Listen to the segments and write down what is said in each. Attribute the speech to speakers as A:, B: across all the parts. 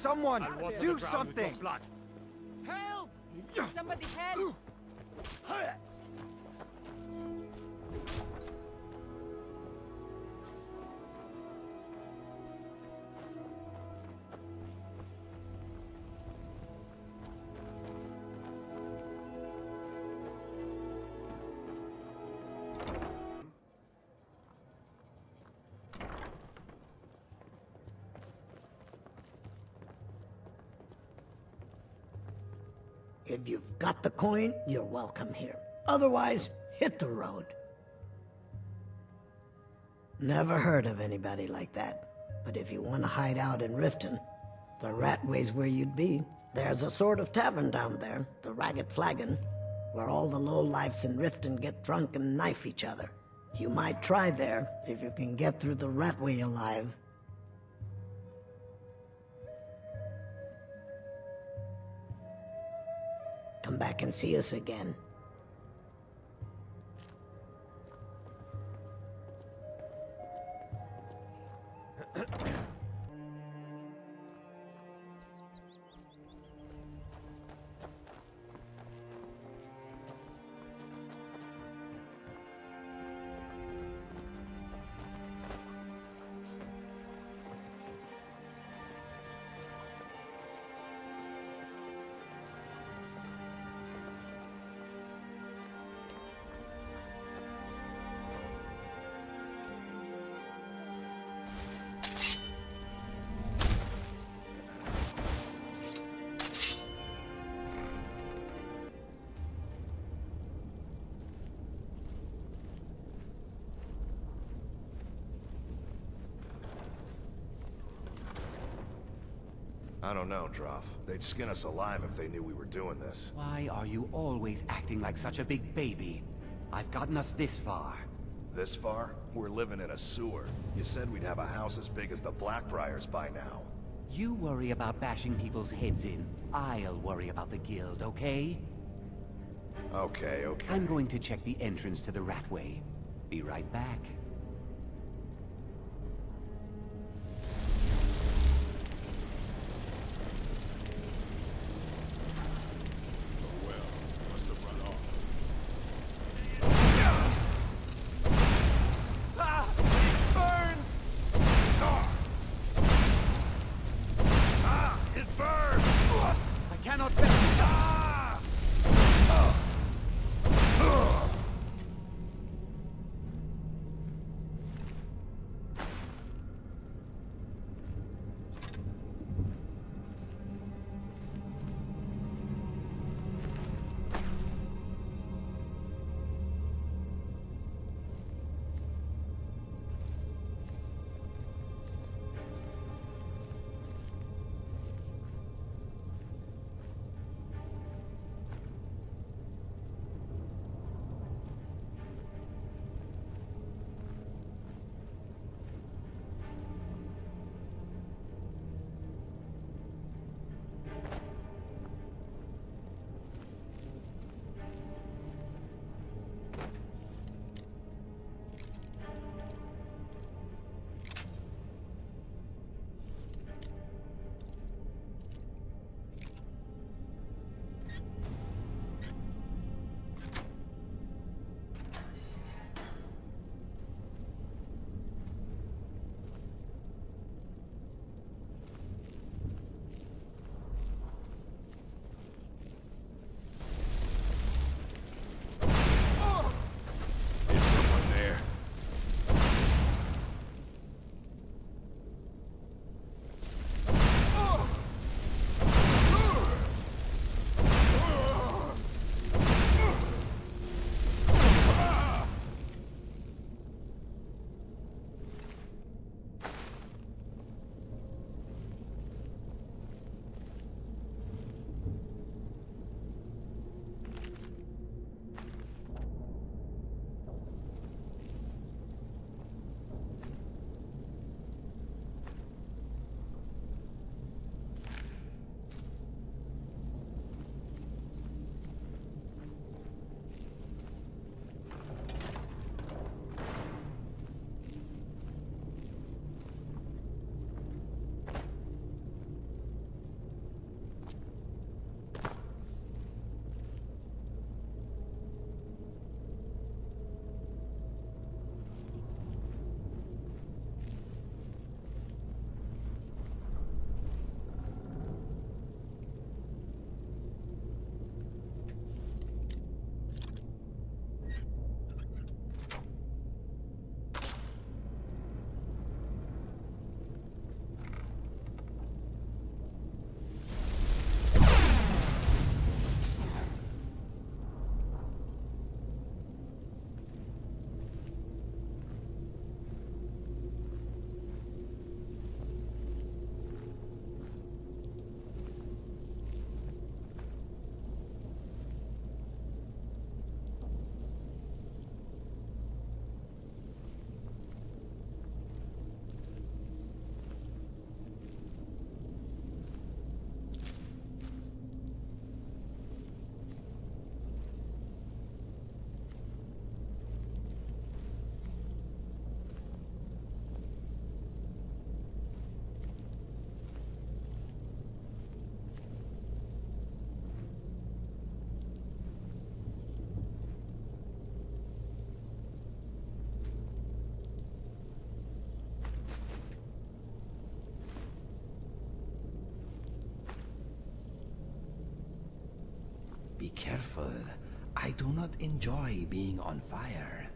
A: Someone, do something!
B: Help! Somebody help!
C: If you've got the coin, you're welcome here. Otherwise, hit the road. Never heard of anybody like that. But if you want to hide out in Riften, the Ratway's where you'd be. There's a sort of tavern down there, the Ragged Flagon, where all the lowlifes in Riften get drunk and knife each other. You might try there, if you can get through the Ratway alive. Come back and see us again.
D: I don't know, Droff. They'd skin us alive if they knew we were doing this.
E: Why are you always acting like such a big baby? I've gotten us this far.
D: This far? We're living in a sewer. You said we'd have a house as big as the Blackbriars by now.
E: You worry about bashing people's heads in. I'll worry about the guild, okay?
D: Okay.
E: I'm going to check the entrance to the Ratway. Be right back.
F: careful. I do not enjoy being on fire.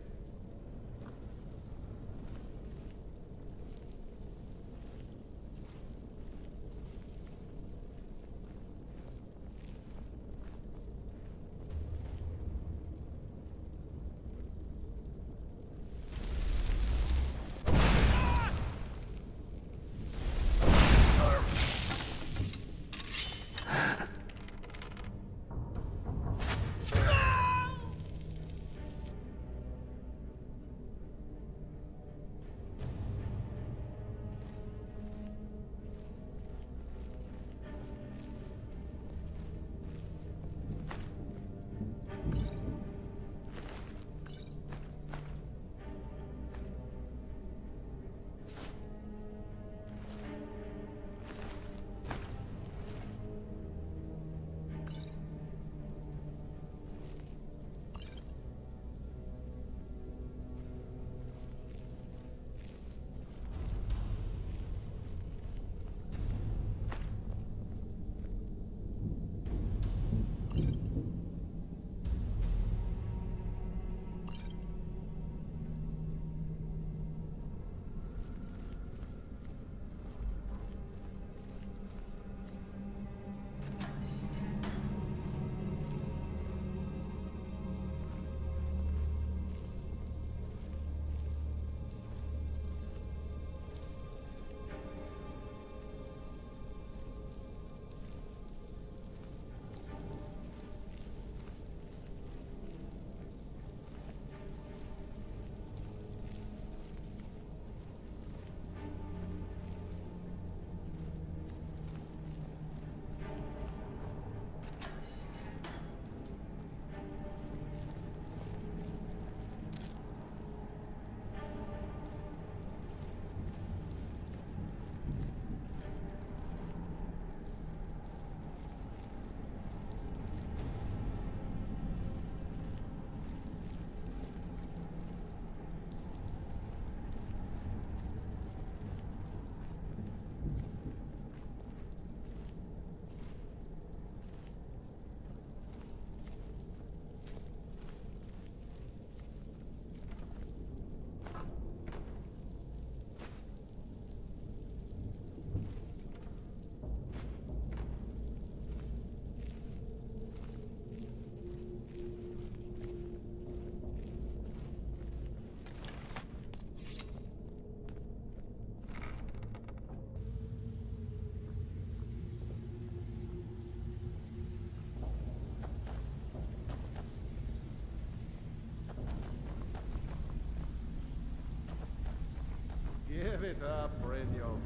G: Give it up, Brynjo.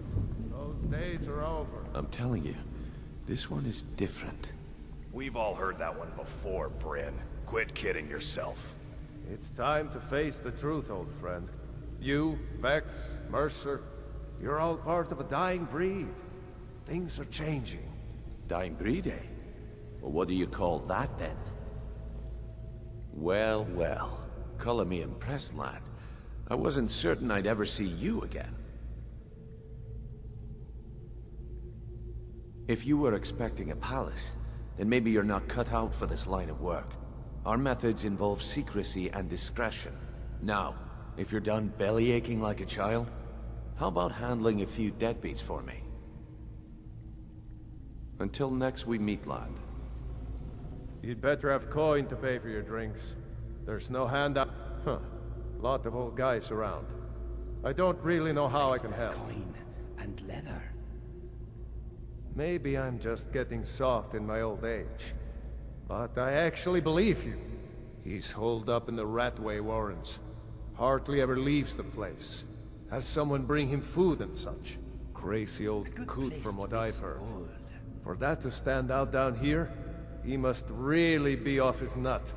G: Those days are over.
H: I'm telling you, this one is different.
D: We've all heard that one before, Bryn. Quit kidding yourself.
G: It's time to face the truth, old friend. You, Vex, Mercer, you're all part of a dying breed. Things are changing.
H: Dying breed, eh? Well, what do you call that, then? Well, well. Color me impressed, lad. I wasn't certain I'd ever see you again. If you were expecting a palace, then maybe you're not cut out for this line of work. Our methods involve secrecy and discretion. Now, if you're done bellyaching like a child, how about handling a few deadbeats for me? Until next we meet, lad.
G: You'd better have coin to pay for your drinks. There's no handout. Huh. Lot of old guys around. I don't really know how I can help.
F: Coin and leather.
G: Maybe I'm just getting soft in my old age. But I actually believe you. He's holed up in the Ratway Warrens. Hardly ever leaves the place. Has someone bring him food and such. Crazy old coot from what I've heard. For that to stand out down here, he must really be off his nut.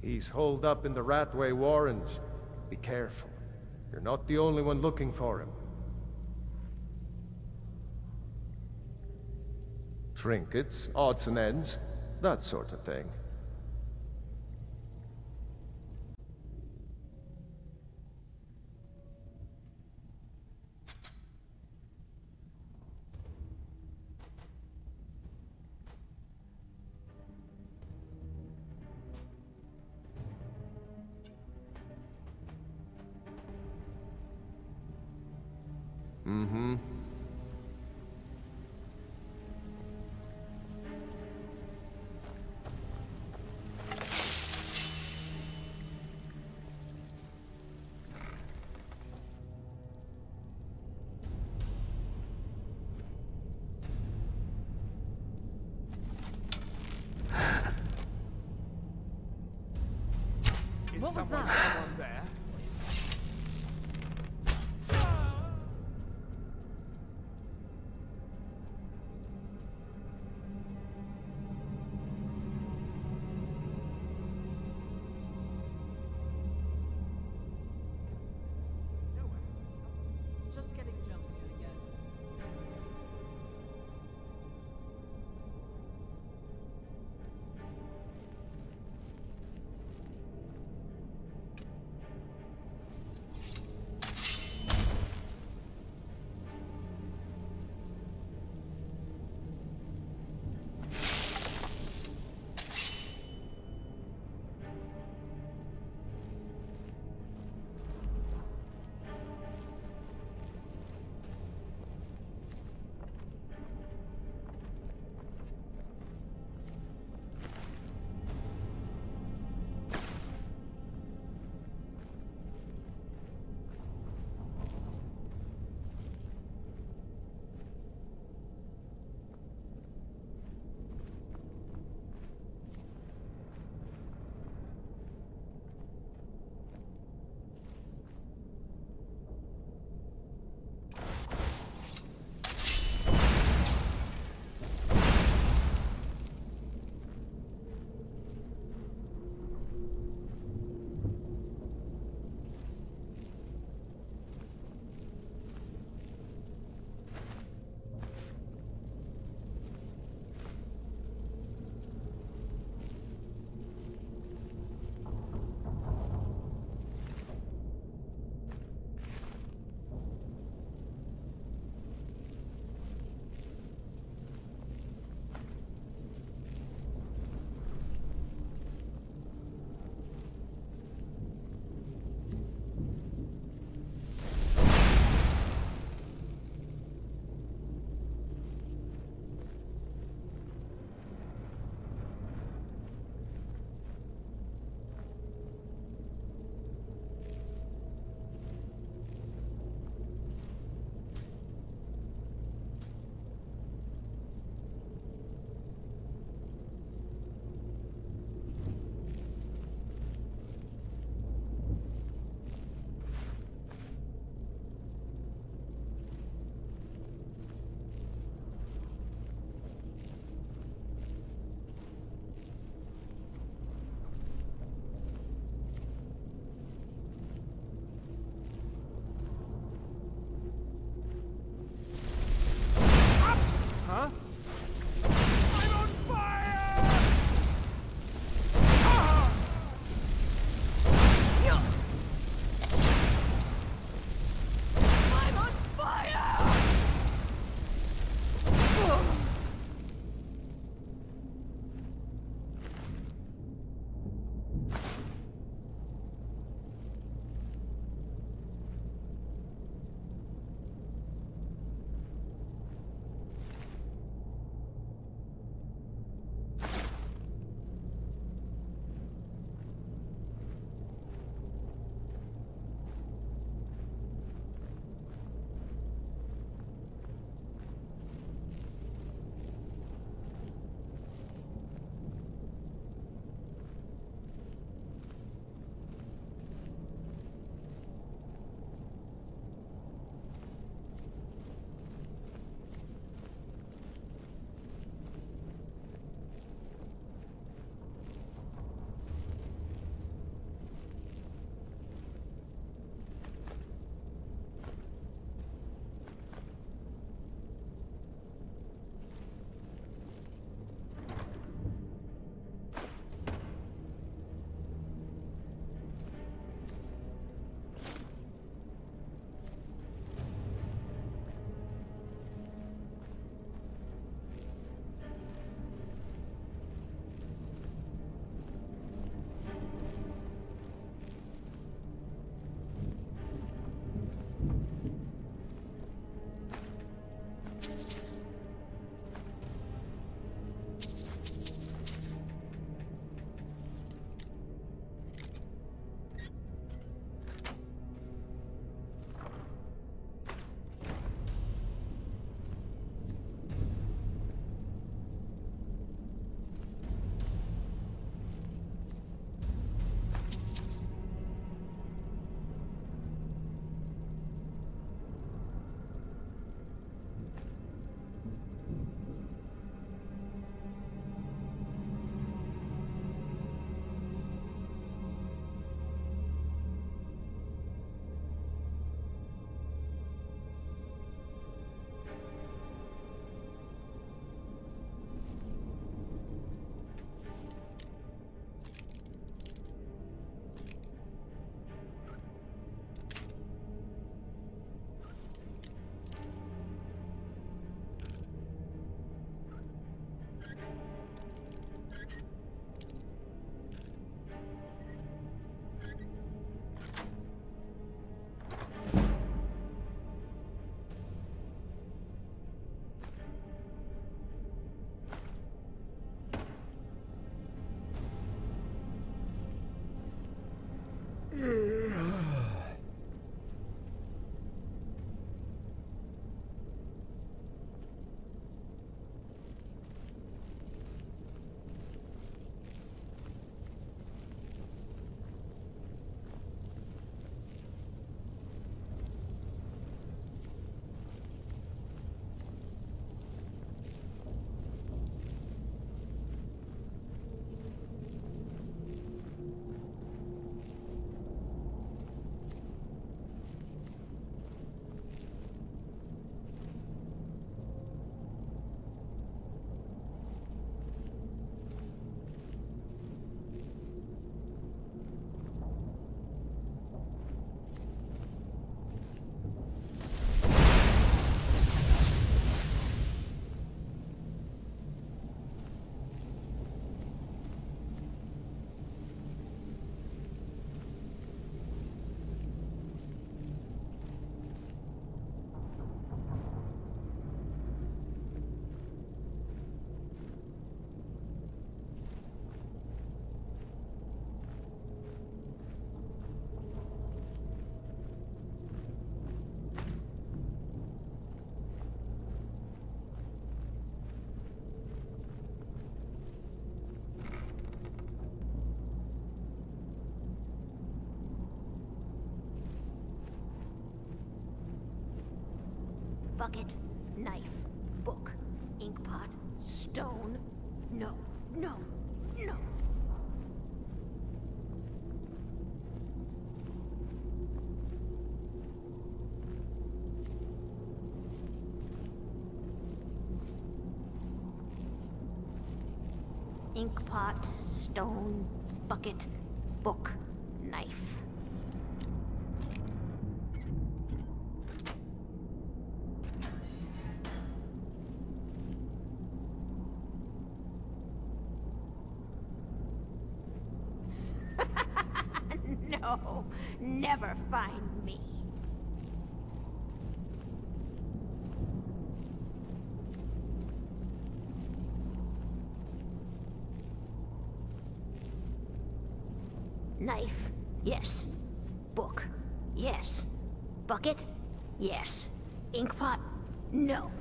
G: He's holed up in the Ratway Warrens. Be careful. You're not the only one looking for him. Trinkets, odds and ends, that sort of thing.
B: What was that?
A: Someone there.
B: Just getting jumpy, I guess.
I: bucket, knife, book, inkpot, stone. No, no, no. Inkpot, stone, bucket, book, knife. No, never find me. Knife, yes. Book, yes. Bucket, yes. Inkpot, no.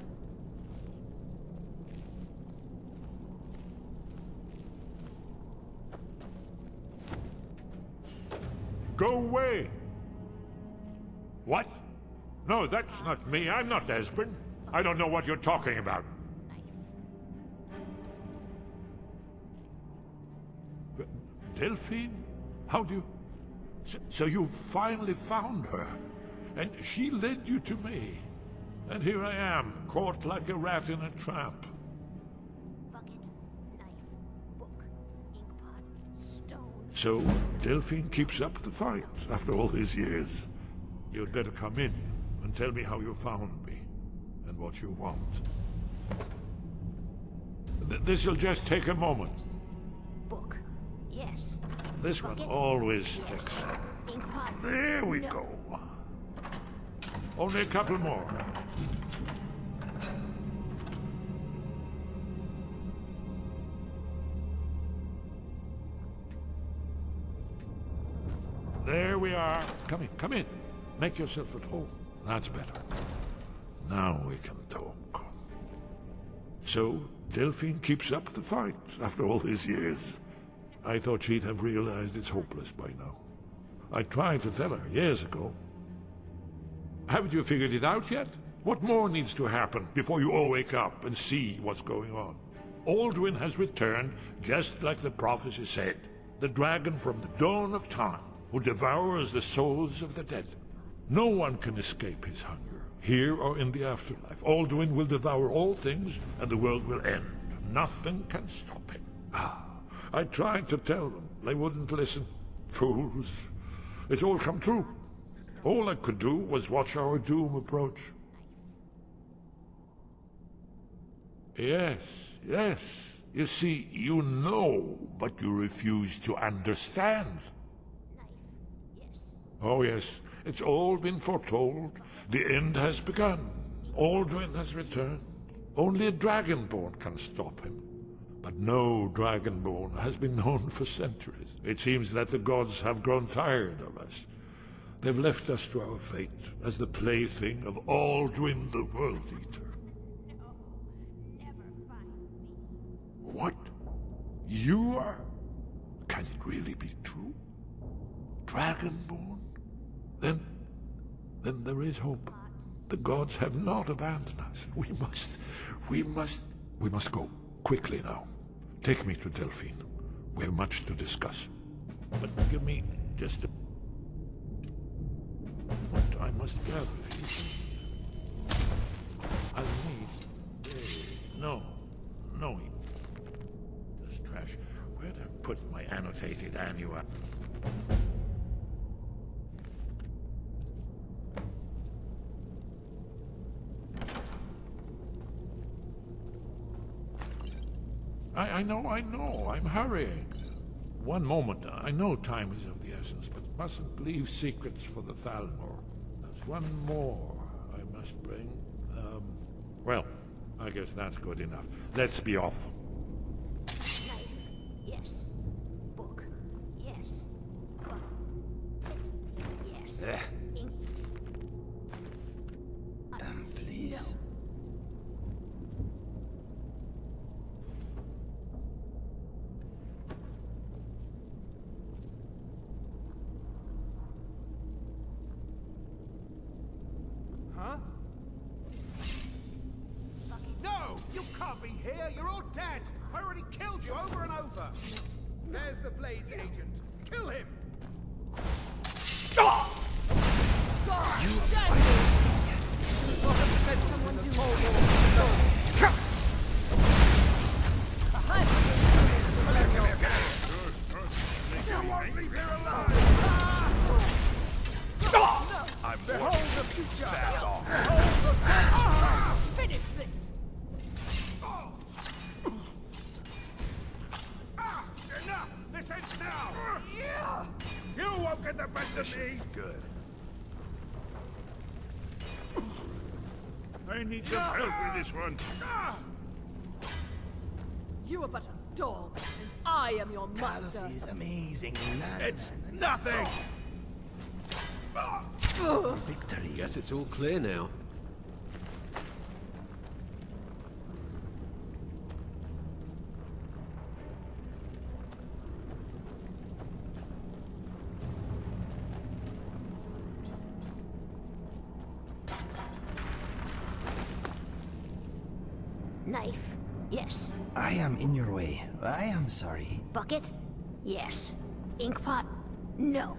J: Go away! What? No, that's not me. I'm not Esbern. I don't know what you're talking about. Delphine? How do you... So you finally found her, and she led you to me. And here I am, caught like a rat in a trap.
I: Bucket, knife, book, inkpot, stone.
J: So, Delphine keeps up the fight after all these years. You'd better come in and tell me how you found me, and what you want. This'll just take a moment.
I: Book, yes.
J: This one
I: Bucket,
J: always
I: yes.
J: takes...
I: Inkpot,
J: There we
I: no.
J: go. Only a couple more. There we are. Come in, come in. Make yourself at home. That's better. Now we can talk. So, Delphine keeps up the fight after all these years. I thought she'd have realized it's hopeless by now. I tried to tell her years ago. Haven't you figured it out yet? What more needs to happen before you all wake up and see what's going on? Alduin has returned just like the prophecy said. The dragon from the dawn of time who devours the souls of the dead. No one can escape his hunger, here or in the afterlife. Alduin will devour all things and the world will end. Nothing can stop him. I tried to tell them. They wouldn't listen. Fools. It's all come true. All I could do was watch our doom approach. Yes, yes. You see, you know, but you refuse to understand.
I: Knife, yes.
J: Oh yes, it's all been foretold. The end has begun. Alduin has returned. Only a dragonborn can stop him. But no dragonborn has been known for centuries. It seems that the gods have grown tired of us. They've left us to our fate as the plaything of Alduin the World Eater.
I: No, never find me.
J: What? You are? Can it really be true? Dragonborn? Then there is hope. The gods have not abandoned us. We must go. Quickly now. Take me to Delphine. We have much to discuss. But give me just a... What I must gather is... I'll need... No. This trash. Where'd I put my annotated annual? I know. I'm hurrying. One moment. I know time is of the essence, but mustn't leave secrets for the Thalmor. There's one more I must bring. Well, I guess that's good enough. Let's be off.
I: Knife, yes. Book, yes. Bucket, yes. Ink.
F: Please.
I: No.
A: Huh? hear? You're all dead! I already killed you over and over!
K: There's the Blades agent. Kill him!
B: God! You let someone do
A: You won't leave here alive! I'm
K: Behold the future!
B: Finish this!
A: Enough! This ends now! You won't get the best of me! Good. I need some help with this one.
B: You are but a dog, and I am your master.
F: Talos is amazing.
A: It's nothing!
F: Victory.
L: Guess it's all clear now.
I: Knife. Yes.
F: I am in your way. I am sorry.
I: Bucket? Yes. Inkpot? No.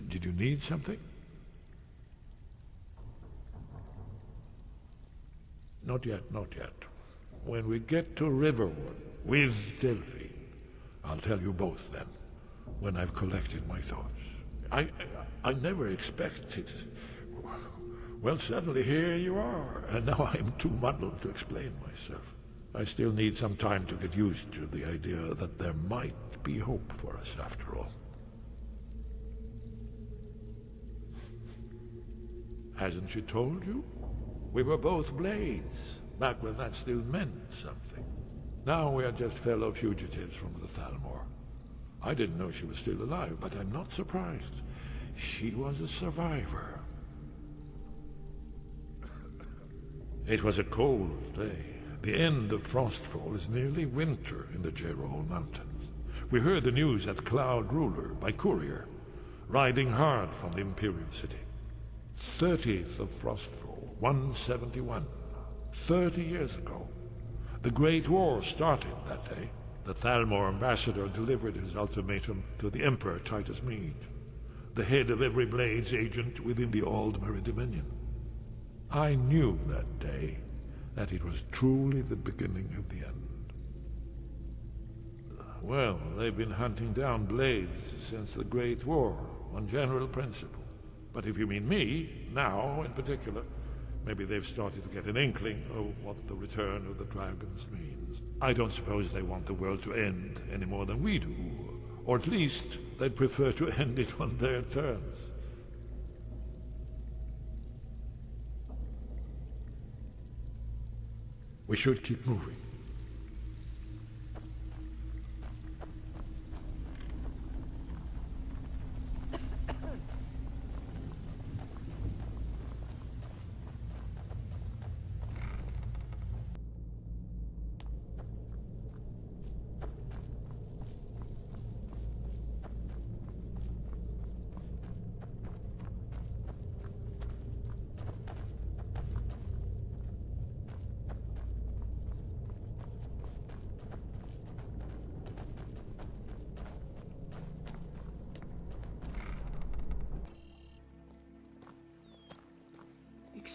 J: Did you need something? Not yet, not yet. When we get to Riverwood with Delphine, I'll tell you both then, when I've collected my thoughts. I never expected... Well, suddenly here you are, and now I'm too muddled to explain myself. I still need some time to get used to the idea that there might be hope for us after all. Hasn't she told you? We were both Blades, back when that still meant something. Now we are just fellow fugitives from the Thalmor. I didn't know she was still alive, but I'm not surprised. She was a survivor. It was a cold day. The end of Frostfall is nearly winter in the Jerol Mountains. We heard the news at Cloud Ruler by courier, riding hard from the Imperial City. 30th of Frostfall, 171. 30 years ago. The Great War started that day. The Thalmor ambassador delivered his ultimatum to the Emperor Titus Mede, the head of every Blades agent within the Aldmeri Dominion. I knew that day that it was truly the beginning of the end. Well, they've been hunting down Blades since the Great War, on general principle. But if you mean me, now in particular, maybe they've started to get an inkling of what the return of the dragons means. I don't suppose they want the world to end any more than we do. Or at least, they'd prefer to end it on their terms. We should keep moving.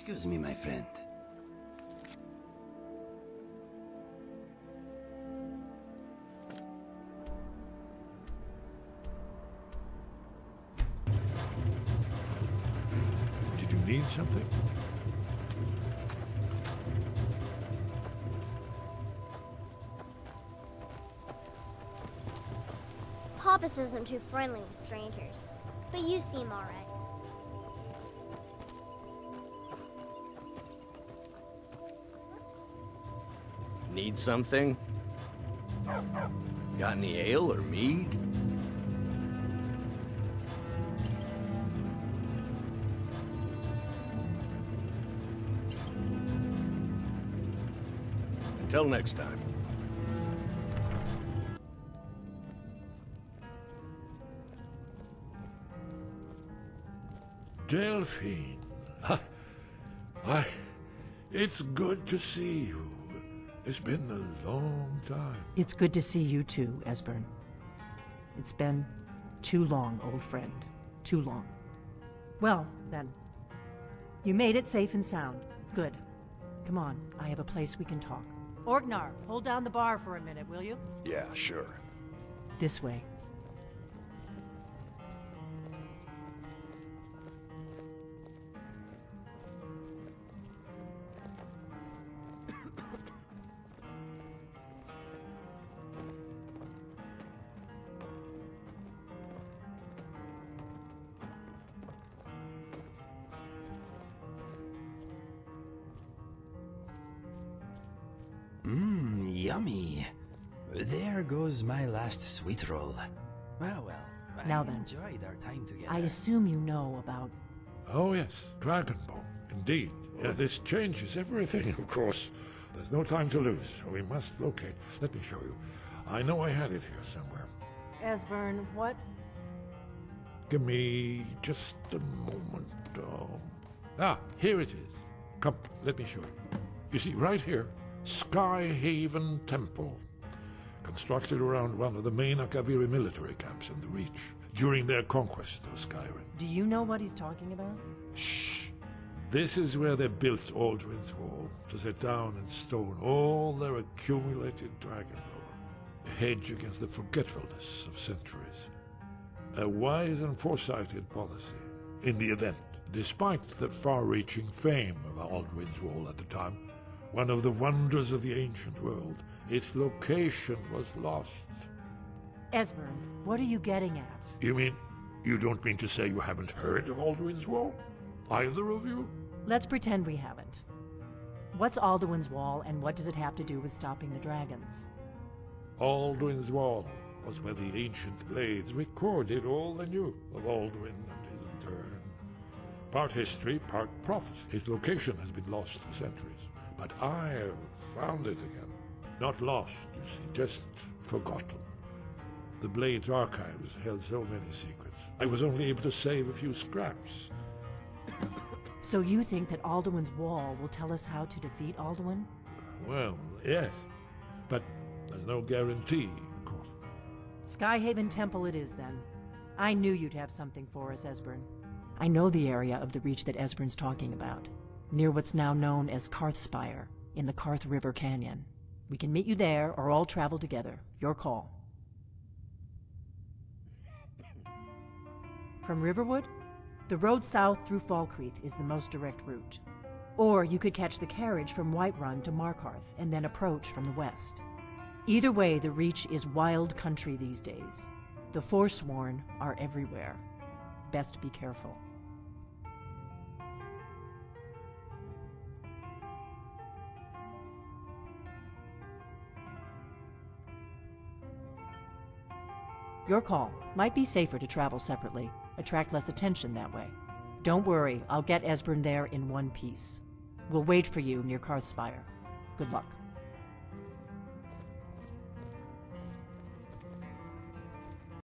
F: Excuse me, my friend.
J: Did you need something?
L: Papas isn't too friendly with strangers, but you seem alright.
M: Need something? Got any ale or mead? Until next time.
J: Delphine. It's good to see you. It's been a long time.
N: It's good to see you too, Esbern. It's been too long, old friend. Too long. Well, then. You made it safe and sound. Good. Come on, I have a place we can talk. Orgnar, hold down the bar for a minute, will you?
D: Yeah, sure.
N: This way.
F: Yummy. There goes my last sweet roll. Well,
N: Now
F: I
N: then,
F: enjoyed our time together.
N: I assume you know about...
J: Oh yes, Dragonbone. Indeed. Yeah, this changes everything, of course. There's no time to lose. We must locate. Let me show you. I know I had it here somewhere.
N: Esbern, what?
J: Give me just a moment. Here it is. Come, let me show you. You see, right here, Skyhaven Temple. Constructed around one of the main Akaviri military camps in the Reach during their conquest of Skyrim.
N: Do you know what he's talking about?
J: Shh! This is where they built Alduin's Wall, to set down in stone all their accumulated dragon lore, a hedge against the forgetfulness of centuries. A wise and foresighted policy, in the event, despite the far-reaching fame of Alduin's Wall at the time, one of the wonders of the ancient world, its location was lost.
N: Esbern, what are you getting at?
J: You mean, you don't mean to say you haven't heard of Alduin's Wall? Either of you?
N: Let's pretend we haven't. What's Alduin's Wall, and what does it have to do with stopping the dragons?
J: Alduin's Wall was where the ancient blades recorded all they knew of Alduin and his return. Part history, part prophecy. His location has been lost for centuries, but I've found it again. Not lost, you see, just forgotten. The Blade's archives held so many secrets. I was only able to save a few scraps.
N: So you think that Alduin's Wall will tell us how to defeat Alduin?
J: Well, yes. But there's no guarantee, of course.
N: Skyhaven Temple it is, then. I knew you'd have something for us, Esbern. I know the area of the Reach that Esbern's talking about, near what's now known as Karthspire, in the Karth River Canyon. We can meet you there, or all travel together. Your call. From Riverwood? The road south through Falkreath is the most direct route. Or you could catch the carriage from Whiterun to Markarth, and then approach from the west. Either way, the Reach is wild country these days. The Forsworn are everywhere. Best be careful. Your call. Might be safer to travel separately. Attract less attention that way. Don't worry, I'll get Esbern there in one piece. We'll wait for you near Karthspire. Good luck.